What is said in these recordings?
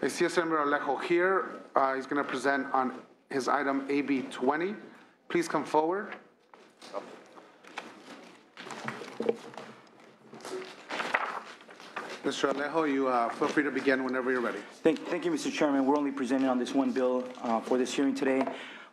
I see Senator Alejo here. He's going to present on his item AB 20. Please come forward. Mr. Alejo, you feel free to begin whenever you're ready. Thank you, Mr. Chairman. We're only presenting on this one bill for this hearing today.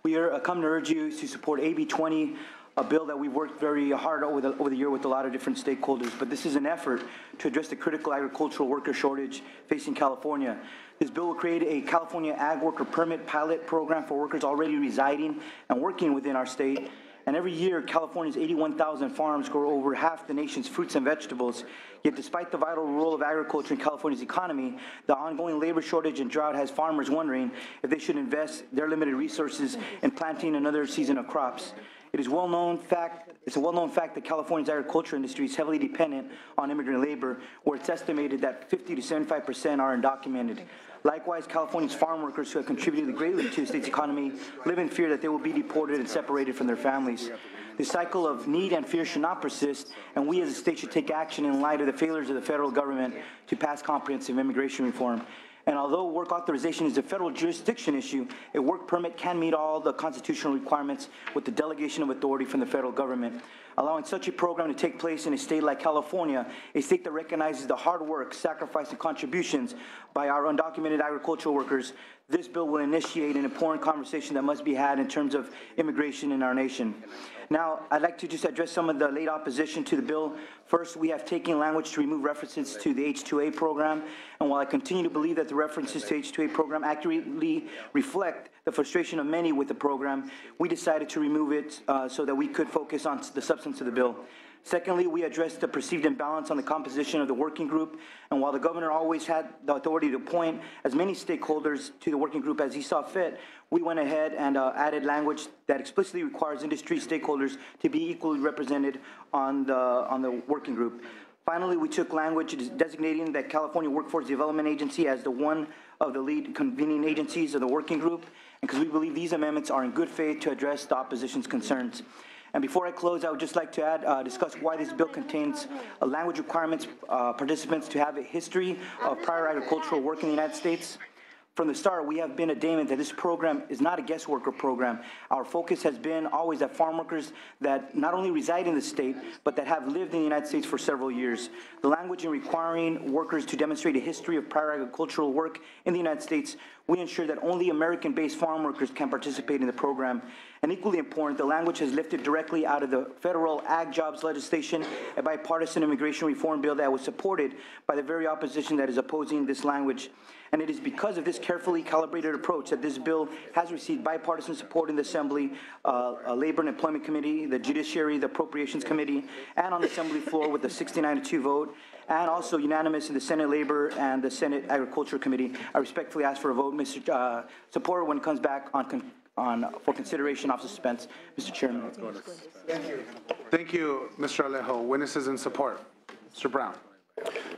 We are come to urge you to support AB 20, a bill that we've worked very hard over the year with a lot of different stakeholders. But this is an effort to address the critical agricultural worker shortage facing California. This bill will create a California Ag Worker Permit pilot program for workers already residing and working within our state. And every year, California's 81,000 farms grow over half the nation's fruits and vegetables. Yet despite the vital role of agriculture in California's economy, the ongoing labor shortage and drought has farmers wondering if they should invest their limited resources in planting another season of crops. It's a well-known fact that California's agriculture industry is heavily dependent on immigrant labor, where it's estimated that 50 to 75% are undocumented. Likewise, California's farm workers who have contributed greatly to the state's economy live in fear that they will be deported and separated from their families. This cycle of need and fear should not persist, and we as a state should take action in light of the failures of the federal government to pass comprehensive immigration reform. And although work authorization is a federal jurisdiction issue, a work permit can meet all the constitutional requirements with the delegation of authority from the federal government. Allowing such a program to take place in a state like California, a state that recognizes the hard work, sacrifice, and contributions by our undocumented agricultural workers, this bill will initiate an important conversation that must be had in terms of immigration in our nation. Now, I'd like to just address some of the late opposition to the bill. First, we have taken language to remove references to the H-2A program. And while I continue to believe that the references to H-2A program accurately reflect the frustration of many with the program, we decided to remove it so that we could focus on the substance of the bill. Secondly, we addressed the perceived imbalance on the composition of the working group. And while the governor always had the authority to appoint as many stakeholders to the working group as he saw fit, we went ahead and added language that explicitly requires industry stakeholders to be equally represented on the working group. Finally, we took language designating the California Workforce Development Agency as the one of the lead convening agencies of the working group, and because we believe these amendments are in good faith to address the opposition's concerns. And before I close, I would just like to discuss why this bill contains language requirements participants to have a history of prior agricultural work in the United States. From the start, we have been adamant that this program is not a guest worker program. Our focus has been always that farm workers that not only reside in the state, but that have lived in the United States for several years. The language in requiring workers to demonstrate a history of prior agricultural work in the United States, we ensure that only American-based farm workers can participate in the program. And equally important, the language has lifted directly out of the federal ag jobs legislation, a bipartisan immigration reform bill that was supported by the very opposition that is opposing this language. And it is because of this carefully calibrated approach that this bill has received bipartisan support in the Assembly, Labor and Employment Committee, the Judiciary, the Appropriations Committee, and on the Assembly floor with a 69-2 vote, and also unanimous in the Senate Labor and the Senate Agriculture Committee. I respectfully ask for a vote, Mr. Support, when it comes back for consideration of suspense, Mr. Chairman. Thank you. Thank you, Mr. Alejo. Witnesses in support. Mr. Brown.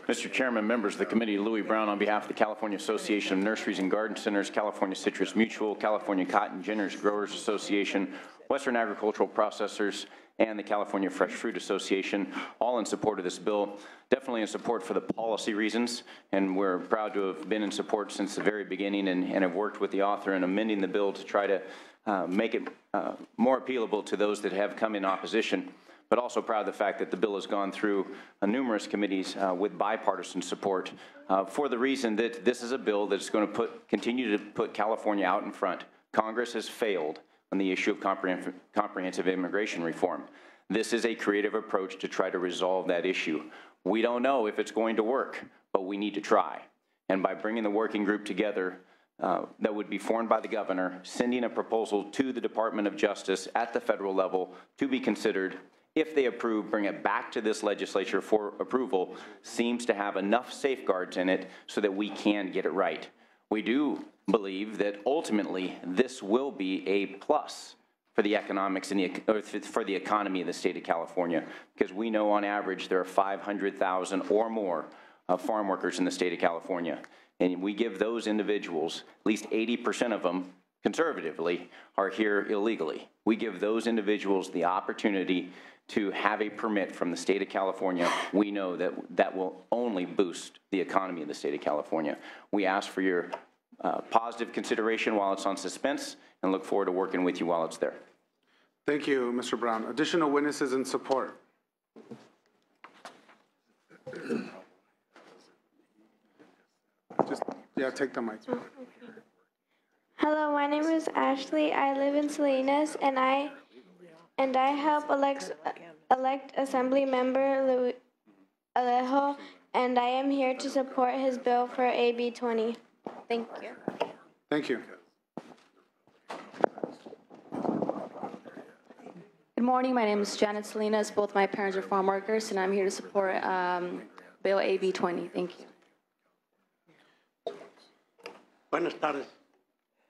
Mr. Chairman, members of the committee, Louis Brown on behalf of the California Association of Nurseries and Garden Centers, California Citrus Mutual, California Cotton Ginners Growers Association, Western Agricultural Processors, and the California Fresh Fruit Association, all in support of this bill. Definitely in support for the policy reasons, and we're proud to have been in support since the very beginning and have worked with the author in amending the bill to try to make it more appealable to those that have come in opposition. But also proud of the fact that the bill has gone through numerous committees with bipartisan support for the reason that this is a bill that's going to continue to put California out in front. Congress has failed on the issue of comprehensive immigration reform. This is a creative approach to try to resolve that issue. We don't know if it's going to work, but we need to try. And by bringing the working group together that would be formed by the governor, sending a proposal to the Department of Justice at the federal level to be considered, if they approve, bring it back to this legislature for approval, seems to have enough safeguards in it so that we can get it right. We do believe that ultimately this will be a plus for the economics and for the economy of the state of California, because we know on average there are 500,000 or more farm workers in the state of California. And we give those individuals, at least 80% of them, conservatively, are here illegally. We give those individuals the opportunity to have a permit from the state of California. We know that that will only boost the economy of the state of California. We ask for your positive consideration while it's on suspense and look forward to working with you while it's there. Thank you, Mr. Brown. Additional witnesses in support. Take the mic. Hello, my name is Ashley. I live in Salinas, and I help elect Assembly Member Luis Alejo, and I am here to support his bill for AB 20. Thank you. Thank you. Good morning. My name is Janet Salinas. Both my parents are farm workers, and I'm here to support Bill AB 20. Thank you. Buenas tardes.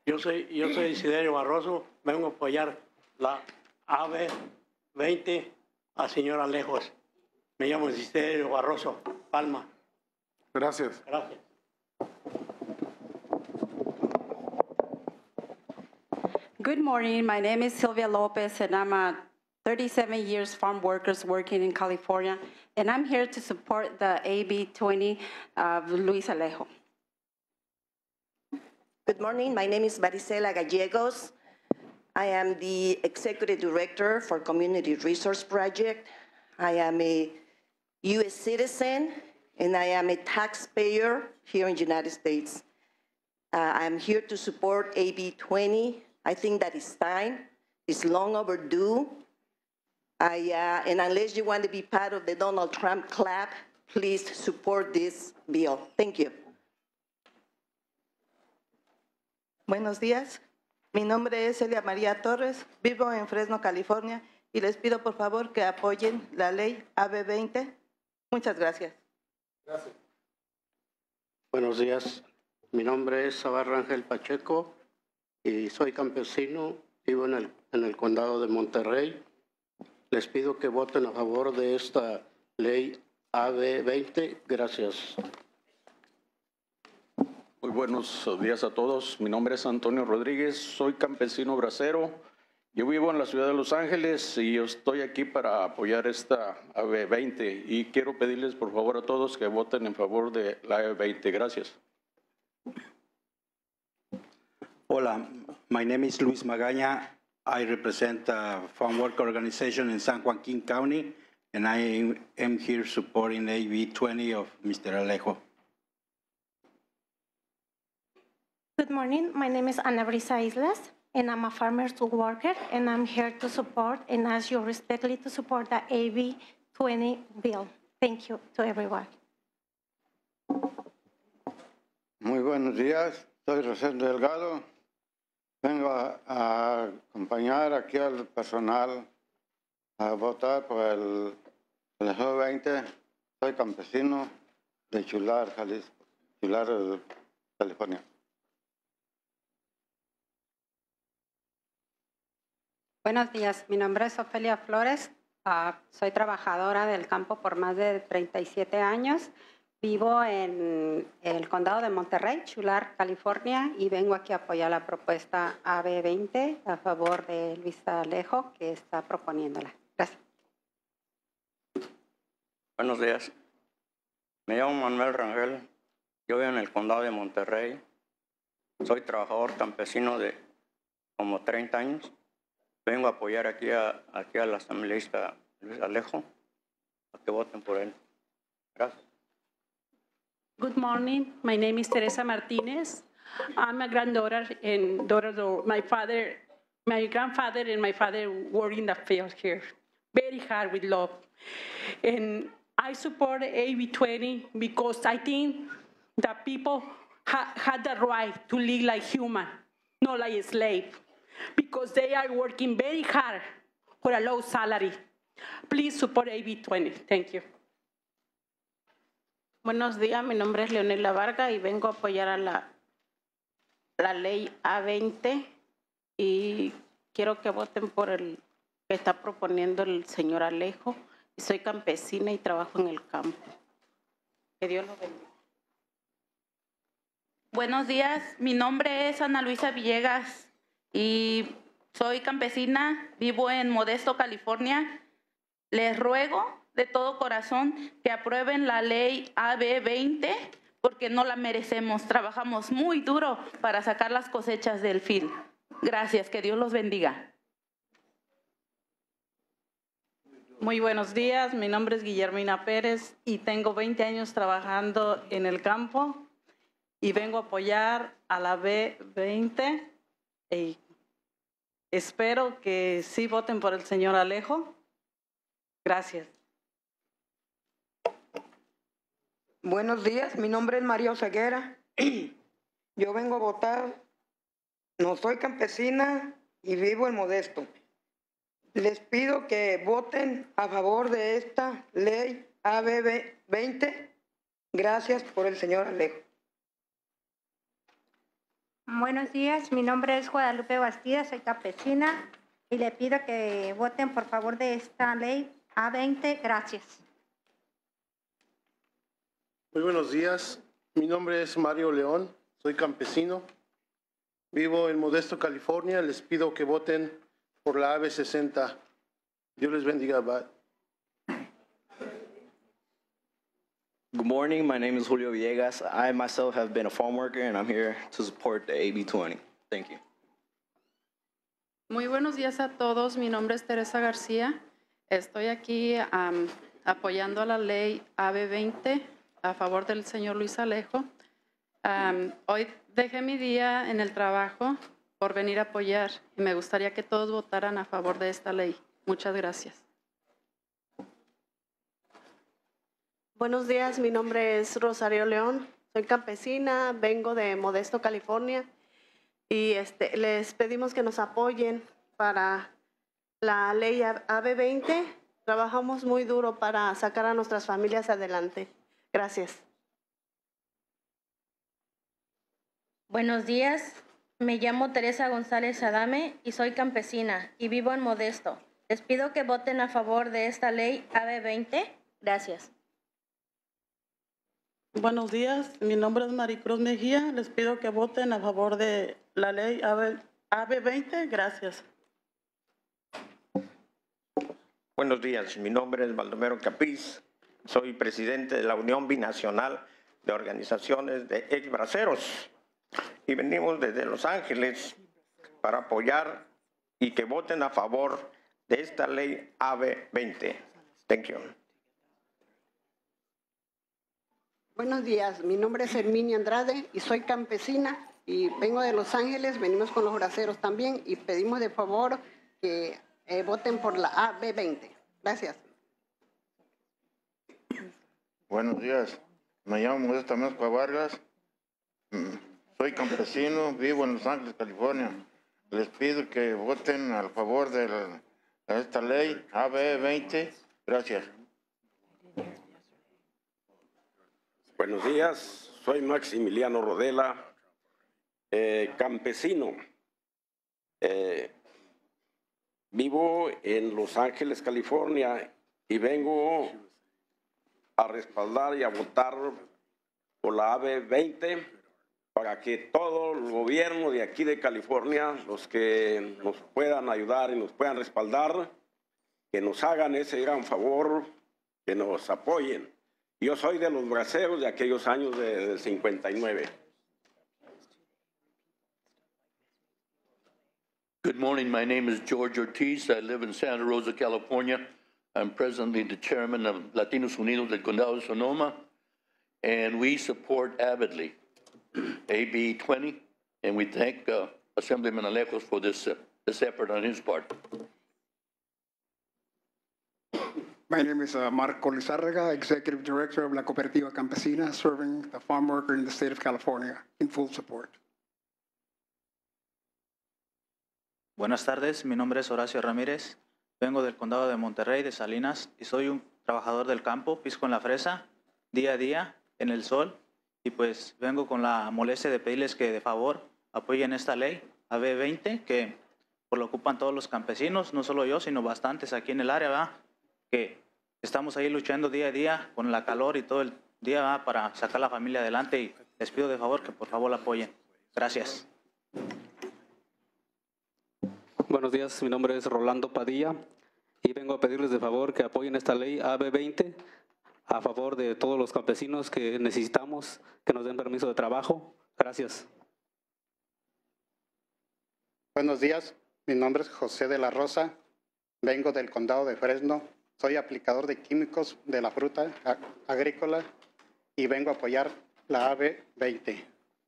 Yo soy Isidro Barroso. Vengo a apoyar la AB 20 a señora Lejos. Me llamo Isidro Barroso, Palma. Gracias. Gracias. Good morning. My name is Sylvia Lopez, and I'm a 37 years farm workers working in California, and I'm here to support the AB 20 of Luis Alejo. Good morning. My name is Marisela Gallegos. I am the Executive Director for Community Resource Project. I am a U.S. citizen, and I am a taxpayer here in the United States. I'm here to support AB 20. I think that it's time. It's long overdue. And unless you want to be part of the Donald Trump club, please support this bill. Thank you. Buenos días, mi nombre es Celia María Torres, vivo en Fresno, California, y les pido por favor que apoyen la ley AB 20. Muchas gracias. Gracias. Buenos días. Mi nombre es Sabarra Ángel Pacheco y soy campesino. Vivo en el condado de Monterrey. Les pido que voten a favor de esta ley AB 20. Gracias. Muy buenos días a todos. Mi nombre es Antonio Rodríguez, soy campesino bracero. Yo vivo en la ciudad de Los Ángeles y yo estoy aquí para apoyar esta AB 20 y quiero pedirles por favor a todos que voten en favor de la AB 20. Gracias. Hola, my name is Luis Magaña. I represent a farm worker organization in San Joaquin County, and I am here supporting AB 20 of Mr. Alejo. Good morning. My name is Ana Brisa Islas, and I'm a farmer's worker, and I'm here to support and ask you respectfully to support the AB 20 bill. Thank you to everyone. Muy buenos días. Soy Rosendo Delgado. Vengo a acompañar aquí al personal a votar por el AB 20. Soy campesino de Chular, Jalisco, Chular, California. Buenos días, mi nombre es Ofelia Flores, soy trabajadora del campo por más de 37 años, vivo en el condado de Monterrey, Chular, California, y vengo aquí a apoyar la propuesta AB 20 a favor de Luis Alejo, que está proponiéndola. Gracias. Buenos días, me llamo Manuel Rangel, yo vivo en el condado de Monterrey, soy trabajador campesino de como 30 años. Vengo a apoyar aquí al asambleísta Luis Alejo, a que voten por él. Gracias. Good morning. My name is Teresa Martinez. I'm a granddaughter and daughter of my grandfather and my father work in the field here. Very hard with love. And I support AB 20 because I think that people had the right to live like human, not like a slave. Because they are working very hard for a low salary. Please support AB 20. Thank you. Buenos días, mi nombre es Leonela Varga y vengo a apoyar a la ley A20 y quiero que voten por el que está proponiendo el señor Alejo. Soy campesina y trabajo en el campo. Que Dios lo bendiga. Buenos días, mi nombre es Ana Luisa Villegas. y soy campesina, vivo en Modesto, California. Les ruego de todo corazón que aprueben la ley AB 20 porque no la merecemos. Trabajamos muy duro para sacar las cosechas del field. Gracias, que Dios los bendiga. Muy buenos días, mi nombre es Guillermina Pérez y tengo 20 años trabajando en el campo y vengo a apoyar a la B20. Espero que sí voten por el señor Alejo. Gracias. Buenos días, mi nombre es María Oseguera. Yo vengo a votar, no soy campesina y vivo en Modesto. Les pido que voten a favor de esta ley AB 20. Gracias por el señor Alejo. Buenos días, mi nombre es Guadalupe Bastida, soy campesina y le pido que voten por favor de esta ley A20. Gracias. Muy buenos días, mi nombre es Mario León, soy campesino, vivo en Modesto, California. Les pido que voten por la AB 60. Dios les bendiga. Bye. Good morning, my name is Julio Villegas. I myself have been a farm worker and I'm here to support the AB 20. Thank you. Muy buenos días a todos, mi nombre es Teresa García. Estoy aquí apoyando a la ley AB 20 a favor del señor Luis Alejo. Hoy dejé mi día en el trabajo por venir a apoyar y me gustaría que todos votaran a favor de esta ley. Muchas gracias. Buenos días, mi nombre es Rosario León, soy campesina, vengo de Modesto, California y les pedimos que nos apoyen para la ley AB 20. Trabajamos muy duro para sacar a nuestras familias adelante. Gracias. Buenos días, me llamo Teresa González Adame y soy campesina y vivo en Modesto. Les pido que voten a favor de esta ley AB 20. Gracias. Buenos días, mi nombre es Maricruz Mejía. Les pido que voten a favor de la ley AB 20. Gracias. Buenos días, mi nombre es Baldomero Capiz. Soy presidente de la Unión Binacional de Organizaciones de Ex-Braceros y venimos desde Los Ángeles para apoyar y que voten a favor de esta ley AB 20. Thank you. Buenos días, mi nombre es Herminia Andrade y soy campesina y vengo de Los Ángeles, venimos con los braceros también y pedimos de favor que voten por la AB 20. Gracias. Buenos días, me llamo Modesto Mezcua Vargas, soy campesino, vivo en Los Ángeles, California. Les pido que voten a favor de esta ley AB 20. Gracias. Buenos días, soy Maximiliano Rodela, campesino. Vivo en Los Ángeles, California y vengo a respaldar y a votar por la AB 20 para que todo el gobierno de aquí de California, los que nos puedan ayudar y nos puedan respaldar, que nos hagan ese gran favor, que nos apoyen. Yo soy de los braceros de aquellos años del 59. Good morning. My name is George Ortiz. I live in Santa Rosa, California. I'm presently the chairman of Latinos Unidos del Condado de Sonoma, and we support avidly AB 20, and we thank Assemblyman Alejos for this effort on his part. My name is Marco Lizárraga, Executive Director of La Cooperativa Campesina, serving the farm worker in the state of California in full support. Buenas tardes, mi nombre es Horacio Ramírez, vengo del condado de Monterrey, de Salinas, y soy un trabajador del campo, pisco en la fresa, día a día, en el sol, y pues vengo con la molestia de pedirles que de favor apoyen esta ley, AB 20, que por lo ocupan todos los campesinos, no solo yo, sino bastantes aquí en el área, ¿verdad? Que estamos ahí luchando día a día con la calor y todo el día, ¿verdad? Para sacar la familia adelante, y les pido de favor que por favor la apoyen. Gracias. Buenos días, mi nombre es Rolando Padilla y vengo a pedirles de favor que apoyen esta ley AB20 a favor de todos los campesinos que necesitamos que nos den permiso de trabajo. Gracias. Buenos días, mi nombre es José de la Rosa, vengo del condado de Fresno, soy aplicador de químicos de la fruta agrícola y vengo a apoyar la AB20.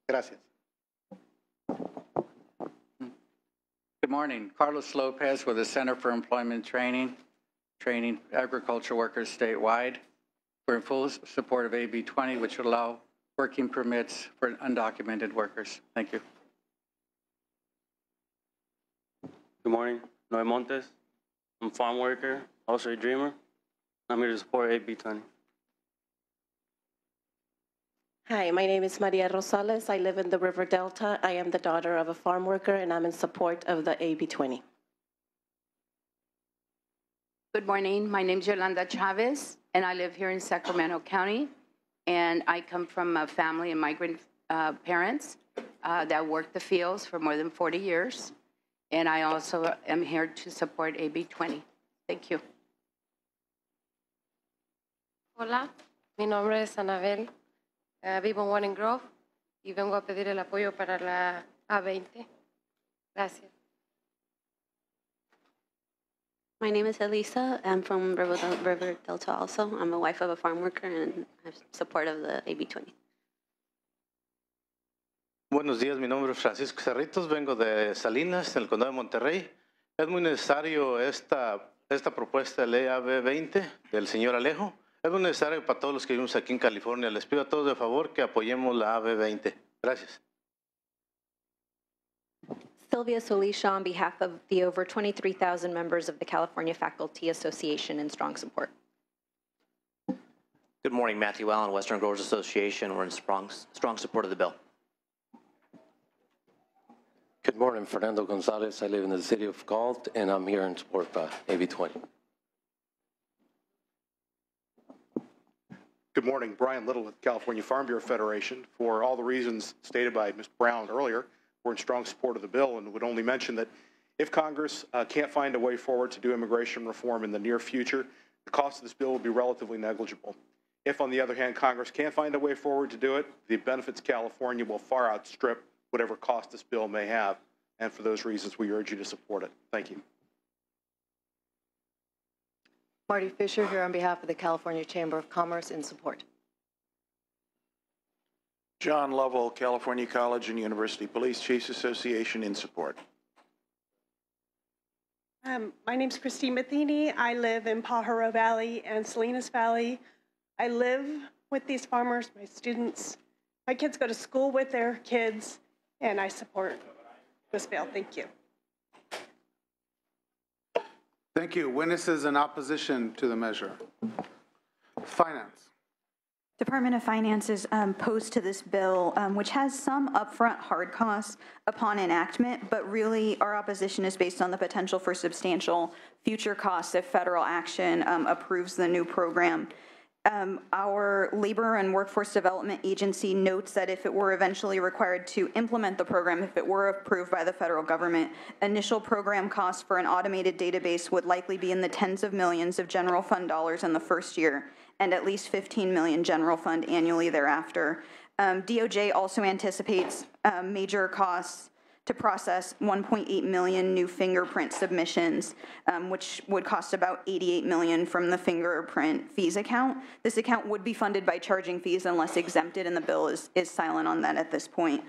Gracias. Good morning. Carlos Lopez with the Center for Employment Training, training agriculture workers statewide. We're in full support of AB 20, which would allow working permits for undocumented workers. Thank you. Good morning. Noe Montes. I'm a farm worker, also a dreamer. I'm here to support AB 20. Hi, my name is Maria Rosales. I live in the River Delta. I am the daughter of a farm worker, and I'm in support of the AB 20. Good morning. My name is Yolanda Chavez, and I live here in Sacramento County. And I come from a family of migrant parents that worked the fields for more than 40 years. And I also am here to support AB 20. Thank you. Hola, mi nombre es Anabel. Vivo en Warren Grove y vengo a pedir el apoyo para la A20. Gracias. My name is Elisa. I'm from River Delta also. I'm a wife of a farm worker and I'm support of the AB 20. Buenos días, mi nombre es Francisco Cerritos, vengo de Salinas, en el condado de Monterrey. Es muy necesario esta propuesta de ley AB20 del señor Alejo. Es muy necesario para todos los que vivimos aquí en California. Les pido a todos de favor que apoyemos la AB20. Gracias. Sylvia Solisha on behalf of the over 23,000 members of the California Faculty Association in strong support. Good morning, Matthew Allen, Western Growers Association. We're in strong support of the bill. Good morning, Fernando Gonzalez. I live in the city of Galt, and I'm here in support of AB 20. Good morning, Brian Little with California Farm Bureau Federation. For all the reasons stated by Ms. Brown earlier, we're in strong support of the bill and would only mention that if Congress can't find a way forward to do immigration reform in the near future, the cost of this bill will be relatively negligible. If, on the other hand, Congress can't find a way forward to do it, the benefits to California will far outstrip whatever cost this bill may have. And for those reasons, we urge you to support it. Thank you. Marty Fisher here on behalf of the California Chamber of Commerce in support. John Lovell, California College and University Police Chiefs Association in support. My name's Christine Matheny. I live in Pajaro Valley and Salinas Valley. I live with these farmers, my students. My kids go to school with their kids, and I support this bill. Thank you. Thank you. Witnesses in opposition to the measure. Finance. Department of Finance is opposed to this bill, which has some upfront hard costs upon enactment, but really our opposition is based on the potential for substantial future costs if federal action approves the new program. Our Labor and Workforce Development Agency notes that if it were eventually required to implement the program, if it were approved by the federal government, initial program costs for an automated database would likely be in the tens of millions of general fund dollars in the first year, and at least 15 million general fund annually thereafter. DOJ also anticipates major costs to process 1.8 million new fingerprint submissions, which would cost about 88 million from the fingerprint fees account. This account would be funded by charging fees unless exempted, and the bill is silent on that at this point.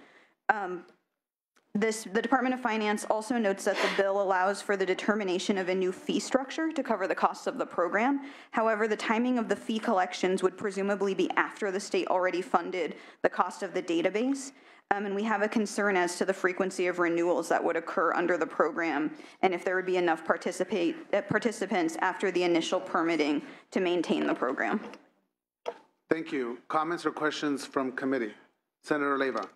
The Department of Finance also notes that the bill allows for the determination of a new fee structure to cover the costs of the program. However, the timing of the fee collections would presumably be after the state already funded the cost of the database. And we have a concern as to the frequency of renewals that would occur under the program and if there would be enough participants after the initial permitting to maintain the program. Thank you. Comments or questions from committee? Senator Leyva.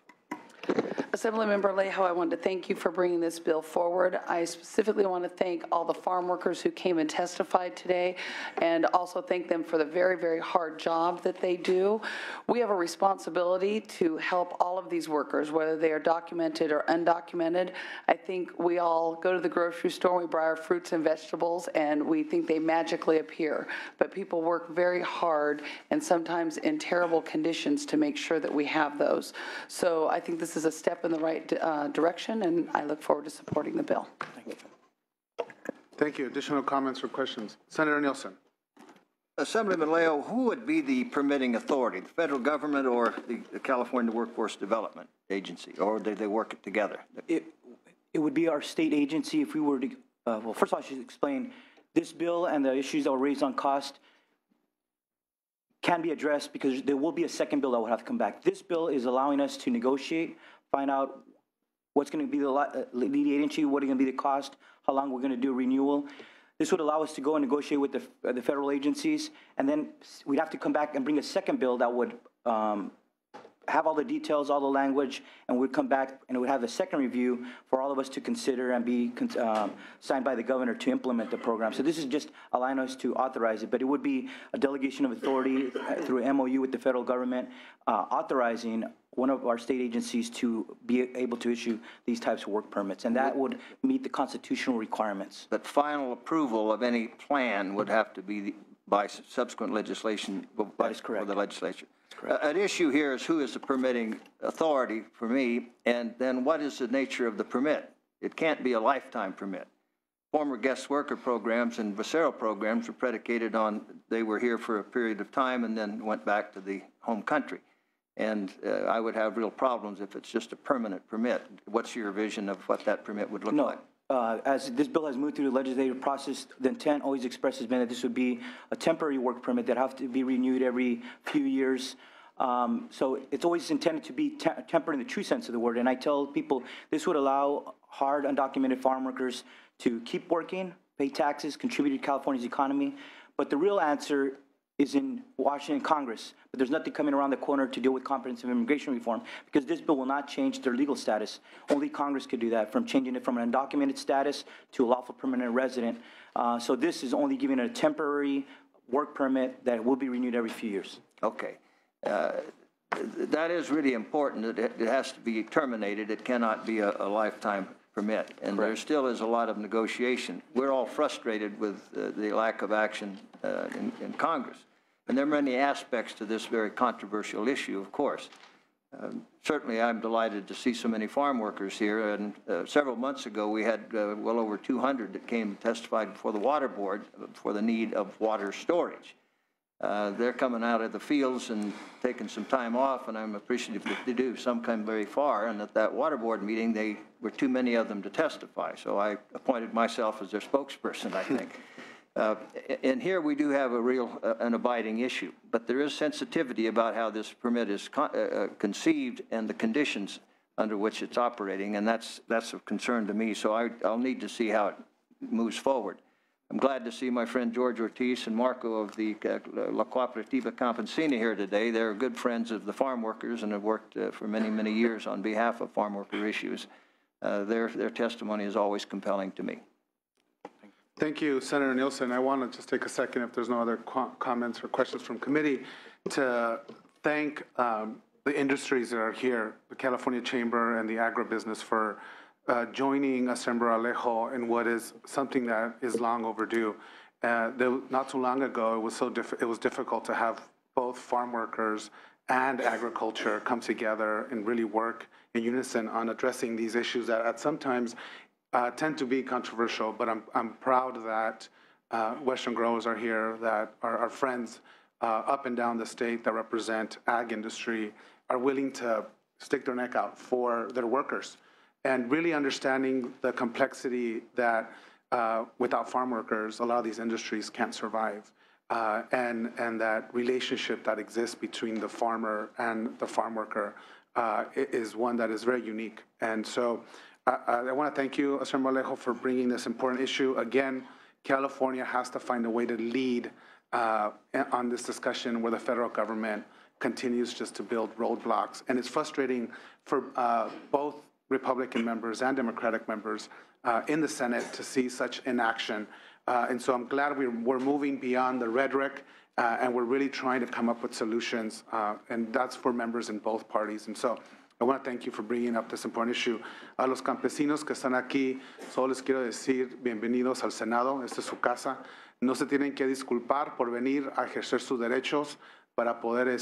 Assemblymember Alejo, I wanted to thank you for bringing this bill forward. I specifically want to thank all the farm workers who came and testified today, and also thank them for the very, very hard job that they do. We have a responsibility to help all of these workers, whether they are documented or undocumented. I think we all go to the grocery store, we buy our fruits and vegetables, and we think they magically appear. But people work very hard and sometimes in terrible conditions to make sure that we have those. So I think this is a step in the right direction, and I look forward to supporting the bill. Thank you. Thank you. Additional comments or questions? Senator Nielsen. Assemblyman Leo, who would be the permitting authority, the federal government or the California Workforce Development Agency, or do they work together? It would be our state agency if we were to, well, first of all, I should explain, this bill and the issues that were raised on cost can be addressed because there will be a second bill that will have to come back. This bill is allowing us to negotiate, find out what's going to be the lead agency, what are going to be the cost, how long we're going to do a renewal. This would allow us to go and negotiate with the federal agencies, and then we'd have to come back and bring a second bill that would have all the details, all the language, and we'd come back and it would have a second review for all of us to consider and be signed by the governor to implement the program. So this is just allowing us to authorize it, but it would be a delegation of authority through an MOU with the federal government, authorizing one of our state agencies to be able to issue these types of work permits, and that would meet the constitutional requirements. But final approval of any plan would have to be by subsequent legislation. That is correct. For the legislature. An issue here is who is the permitting authority for me, and then what is the nature of the permit? It can't be a lifetime permit. Former guest worker programs and Vocero programs were predicated on they were here for a period of time and then went back to the home country. And I would have real problems if it's just a permanent permit. What's your vision of what that permit would look like? As this bill has moved through the legislative process, the intent always expressed has been that this would be a temporary work permit that have to be renewed every few years. So it's always intended to be temporary in the true sense of the word. And I tell people this would allow hard, undocumented farm workers to keep working, pay taxes, contribute to California's economy. But the real answer is in Washington Congress. But there's nothing coming around the corner to deal with comprehensive immigration reform because this bill will not change their legal status. Only Congress could do that, from changing it from an undocumented status to a lawful permanent resident. So this is only giving a temporary work permit that will be renewed every few years. Okay. That is really important. It has to be terminated. It cannot be a lifetime permit. And there still is a lot of negotiation. We're all frustrated with the lack of action in Congress. And there are many aspects to this very controversial issue, of course. Certainly, I'm delighted to see so many farm workers here. And several months ago, we had well over 200 that came and testified before the Water Board for the need of water storage. They're coming out of the fields and taking some time off, and I'm appreciative that they do. Some come very far, and at that Water Board meeting, they were too many of them to testify. So I appointed myself as their spokesperson, I think. And here we do have a real, an abiding issue, but there is sensitivity about how this permit is conceived and the conditions under which it's operating, and that's of concern to me. So I'll need to see how it moves forward. I'm glad to see my friend George Ortiz and Marco of the La Cooperativa Campesina here today. They're good friends of the farm workers and have worked for many, many years on behalf of farm worker issues. Their testimony is always compelling to me. Thank you, Senator Nielsen. I want to just take a second, if there's no other comments or questions from committee, to thank the industries that are here, the California Chamber and the agribusiness, for joining Assemblyman Alejo in what is something that is long overdue. Not too long ago, it was difficult to have both farm workers and agriculture come together and really work in unison on addressing these issues that sometimes tend to be controversial. But I'm proud that Western growers are here, that our friends up and down the state that represent ag industry are willing to stick their neck out for their workers, and really understanding the complexity that without farm workers, a lot of these industries can't survive. And that relationship that exists between the farmer and the farm worker is one that is very unique. And so I want to thank you, Assemblyman Alejo, for bringing this important issue. Again, California has to find a way to lead on this discussion with the federal government continues just to build roadblocks. And it's frustrating for both Republican members and Democratic members in the Senate to see such inaction. And so I'm glad we're moving beyond the rhetoric and we're really trying to come up with solutions. And that's for members in both parties. And so I want to thank you for bringing up this important issue. A los campesinos que están aquí, solo les quiero decir bienvenidos al Senado. Esta es su casa. No se tienen que disculpar por venir a ejercer sus derechos para poder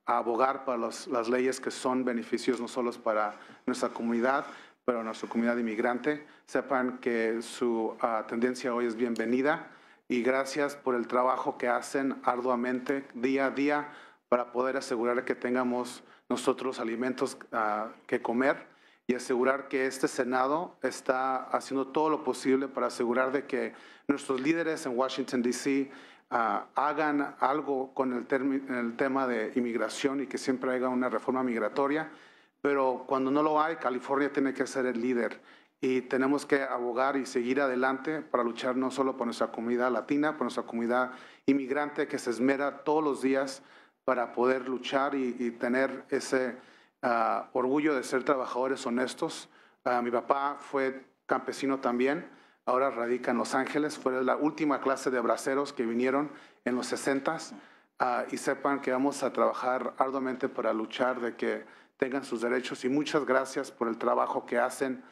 abogar para las leyes que son beneficios no solo para nuestra comunidad, pero nuestra comunidad inmigrante. Sepan que su tendencia hoy es bienvenida y gracias por el trabajo que hacen arduamente día a día para poder asegurar que tengamos nosotros alimentos que comer y asegurar que este Senado está haciendo todo lo posible para asegurar de que nuestros líderes en Washington, D.C. Hagan algo con el tema de inmigración y que siempre haya una reforma migratoria. Pero cuando no lo hay, California tiene que ser el líder y tenemos que abogar y seguir adelante para luchar no solo por nuestra comunidad latina, por nuestra comunidad inmigrante que se esmera todos los días para poder luchar y tener ese orgullo de ser trabajadores honestos. Mi papá fue campesino también, ahora radica en Los Ángeles, fue la última clase de braceros que vinieron en los 60s y sepan que vamos a trabajar arduamente para luchar de que tengan sus derechos y muchas gracias por el trabajo que hacen,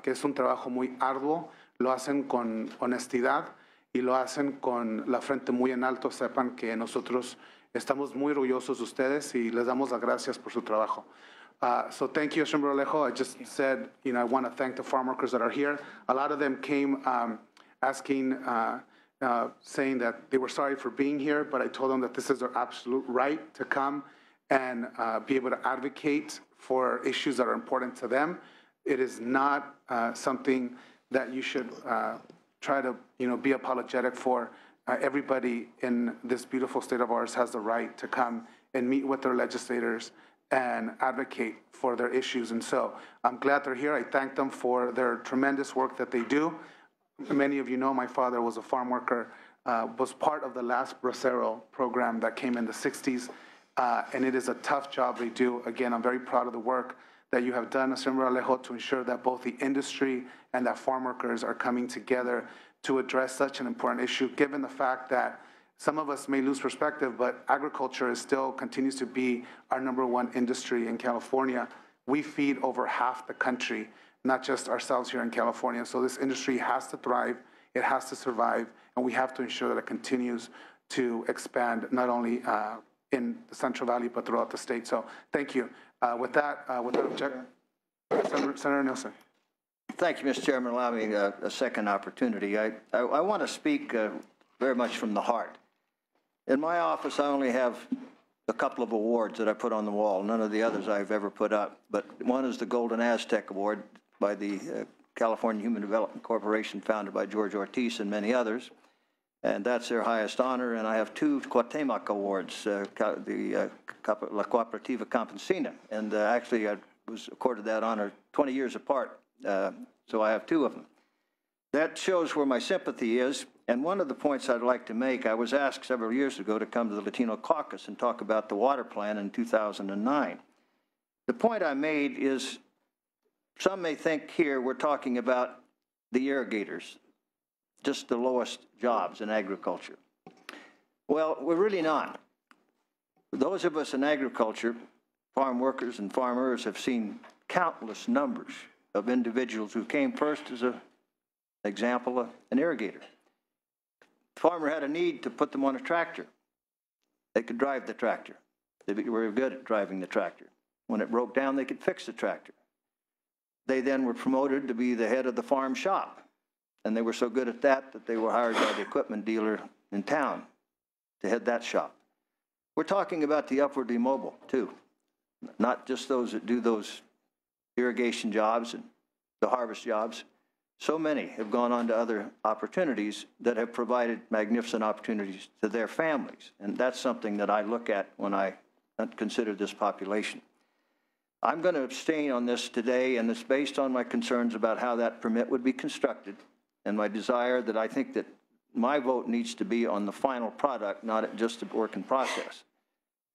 que es un trabajo muy arduo, lo hacen con honestidad y lo hacen con la frente muy en alto. Sepan que nosotros estamos muy orgullosos de ustedes y les damos las gracias por su trabajo. So thank you, Senator Alejo. I just said, I want to thank the farm workers that are here. A lot of them came asking, saying that they were sorry for being here, but I told them that this is their absolute right to come and be able to advocate for issues that are important to them. It is not something that you should try to, be apologetic for. Everybody in this beautiful state of ours has the right to come and meet with their legislators and advocate for their issues. And so I'm glad they're here. I thank them for their tremendous work that they do. Many of you know my father was a farm worker, was part of the last Bracero program that came in the 60s. And it is a tough job they do. Again, I'm very proud of the work that you have done, Senator Alejo, to ensure that both the industry and that farm workers are coming together to address such an important issue, given the fact that some of us may lose perspective, but agriculture still continues to be our #1 industry in California. We feed over half the country, not just ourselves here in California. So this industry has to thrive, it has to survive, and we have to ensure that it continues to expand, not only in the Central Valley, but throughout the state. So thank you. With that objection, Senator Nielsen. Thank you, Mr. Chairman. Allow me a second opportunity. I want to speak very much from the heart. In my office, I only have a couple of awards that I put on the wall, none of the others I've ever put up. But one is the Golden Aztec Award by the California Human Development Corporation, founded by George Ortiz and many others. And that's their highest honor. And I have 2 Cuauhtémoc Awards, La Cooperativa Campesina. And actually, I was accorded that honor 20 years apart. So I have 2 of them. That shows where my sympathy is. And one of the points I'd like to make, I was asked several years ago to come to the Latino Caucus and talk about the water plan in 2009. The point I made is, some may think here we're talking about the irrigators, just the lowest jobs in agriculture. Well, we're really not. Those of us in agriculture, farm workers and farmers, have seen countless numbers of individuals who came first as an example, an irrigator. The farmer had a need to put them on a tractor. They could drive the tractor. They were good at driving the tractor. When it broke down, they could fix the tractor. They then were promoted to be the head of the farm shop. And they were so good at that that they were hired by the equipment dealer in town to head that shop. We're talking about the upwardly mobile, too. Not just those that do those irrigation jobs and the harvest jobs. So many have gone on to other opportunities that have provided magnificent opportunities to their families. And that's something that I look at when I consider this population. I'm going to abstain on this today, and it's based on my concerns about how that permit would be constructed and my desire that I think that my vote needs to be on the final product, not just a work in process.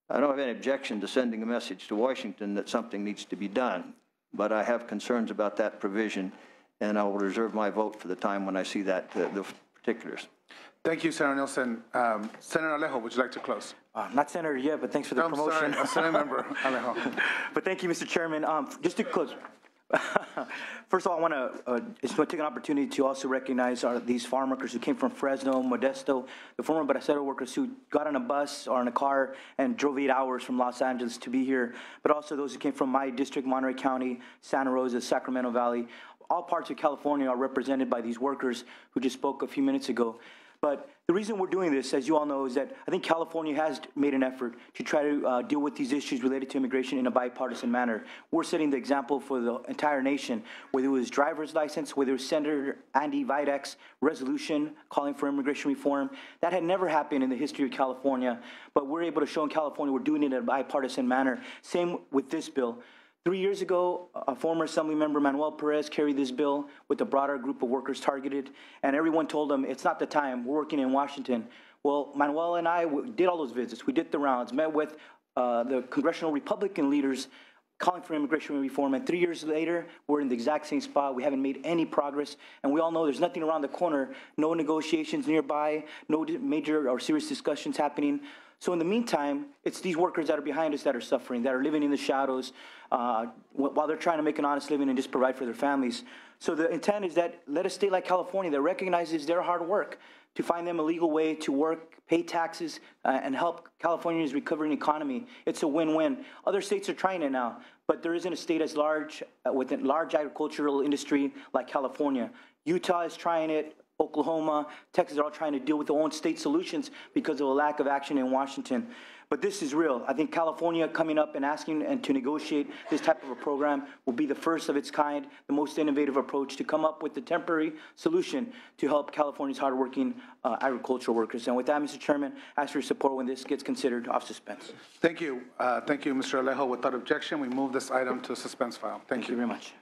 I don't have any objection to sending a message to Washington that something needs to be done, but I have concerns about that provision, and I will reserve my vote for the time when I see that, the particulars. Thank you, Senator Nielsen. Senator Alejo, would you like to close? Not senator yet, but thanks for the promotion. Sorry, Senate member Alejo. But thank you, Mr. Chairman. Just to close, first of all, I want to take an opportunity to also recognize these farm workers who came from Fresno, Modesto, the former bracero workers who got on a bus or in a car and drove 8 hours from Los Angeles to be here, but also those who came from my district, Monterey County, Santa Rosa, Sacramento Valley. All parts of California are represented by these workers who just spoke a few minutes ago. But the reason we're doing this, as you all know, is that I think California has made an effort to try to deal with these issues related to immigration in a bipartisan manner. We're setting the example for the entire nation, whether it was driver's license, whether it was Senator Andy Videk's resolution calling for immigration reform. That had never happened in the history of California, but we're able to show in California we're doing it in a bipartisan manner. Same with this bill. 3 years ago, a former assembly member, Manuel Perez, carried this bill with a broader group of workers targeted, and everyone told him, it's not the time, we're working in Washington. Well, Manuel and I did all those visits. We did the rounds, met with the congressional Republican leaders calling for immigration reform, and 3 years later, we're in the exact same spot. We haven't made any progress, and we all know there's nothing around the corner, no negotiations nearby, no major or serious discussions happening. So in the meantime, it's these workers that are behind us that are suffering, that are living in the shadows while they're trying to make an honest living and just provide for their families. So the intent is that let a state like California that recognizes their hard work to find them a legal way to work, pay taxes, and help California's recovering economy. It's a win-win. Other states are trying it now, but there isn't a state as large with a large agricultural industry like California. Utah is trying it. Oklahoma, Texas are all trying to deal with their own state solutions because of a lack of action in Washington. But this is real. I think California coming up and asking and to negotiate this type of a program will be the first of its kind, the most innovative approach to come up with the temporary solution to help California's hardworking agricultural workers. And with that, Mr. Chairman, I ask for your support when this gets considered off suspense. Thank you. Thank you, Mr. Alejo. Without objection, we move this item to suspense file. Thank you very much.